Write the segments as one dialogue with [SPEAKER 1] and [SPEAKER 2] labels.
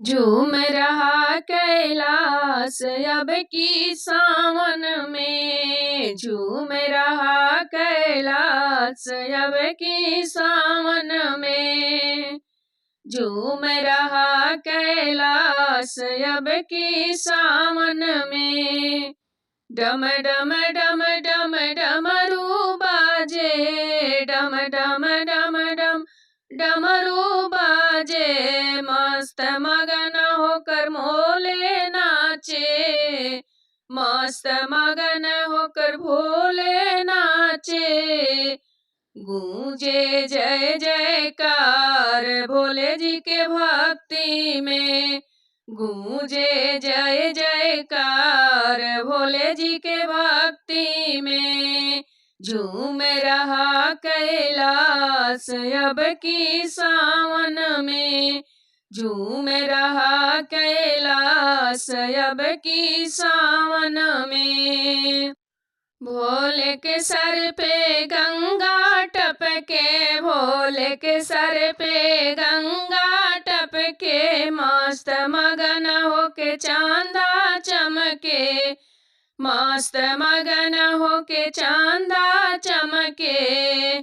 [SPEAKER 1] झूम रहा कैलाश अब की सावन में, झूम रहा कैलाश अब की सावन में, झूम रहा कैलाश अब की सावन में। डम डम डम डम डमरू बाजे, डम डम डम डम डमरू बाजे, मस्त मगन होकर भोले नाचे, मस्त मगन होकर भोले नाचे। गूंजे जय जयकार भोले जी के भक्ति में, गूंजे जय जयकार भोले जी के भक्ति में। झूम रहा कैलाश अब की सावन में, झूम रहा कैलाश अब की सावन में। भोले के सर पे गंगा टपके, भोले के सर पे गंगा टपके, मस्त मगन होके चांदा चमके, मस्त मगन होके चांदा चमके।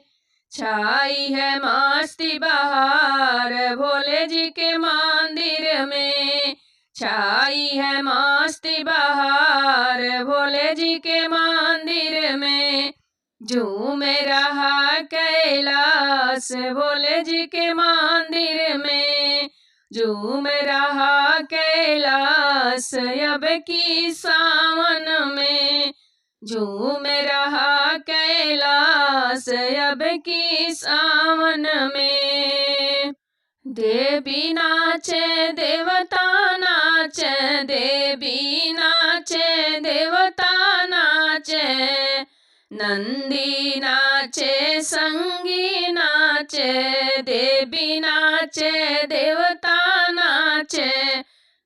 [SPEAKER 1] छाई है मस्ती बहार भोले जी के मंदिर में, छाई है मस्ती बहार भोले जी के मंदिर में। झूम रहा कैलाश भोले जी के मंदिर में, झूम रहा कैलाश अब की सावन में, झूम रहा कैलाश अब की सावन में। देवी नाचे देवता नाचे, देवी नाचे देवता नाचे, नंदी नाचे संगी नाचे, देवी नाचे देवता नाचे,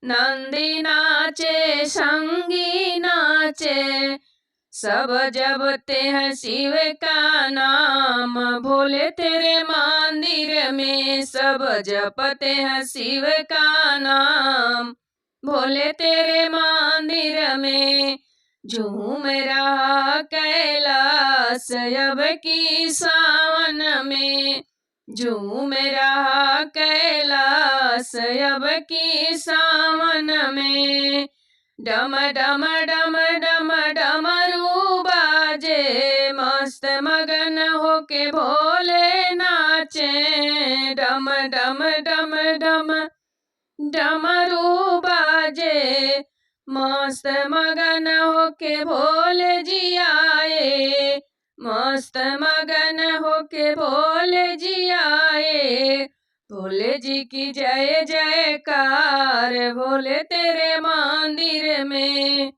[SPEAKER 1] नंदी नाचे संगी नाचे। सब जपते हैं शिव का नाम भोले तेरे मंदिर में, सब जपते हैं शिव का नाम भोले तेरे मंदिर में। झूम रहा कैलाश अब की सावन में, झूम रहा कैलाश अब की सावन में। डम डम डम डम डमरू बाजे, मस्त मगन होके भोले नाचे, डम डम डम डम डमरू बाजे, मस्त मगन होके भोले जी आए, मस्त मगन होके भोले जी आए। भोले जी की जय जयकार भोले तेरे मंदिर में,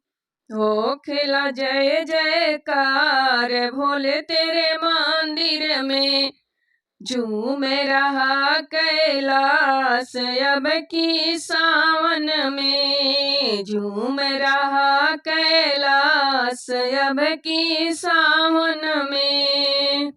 [SPEAKER 1] हो खिला जय जयकार भोले तेरे मंदिर में। झूम रहा कैलाश अब की सावन में, झूम रहा कैलाश अब की सावन में।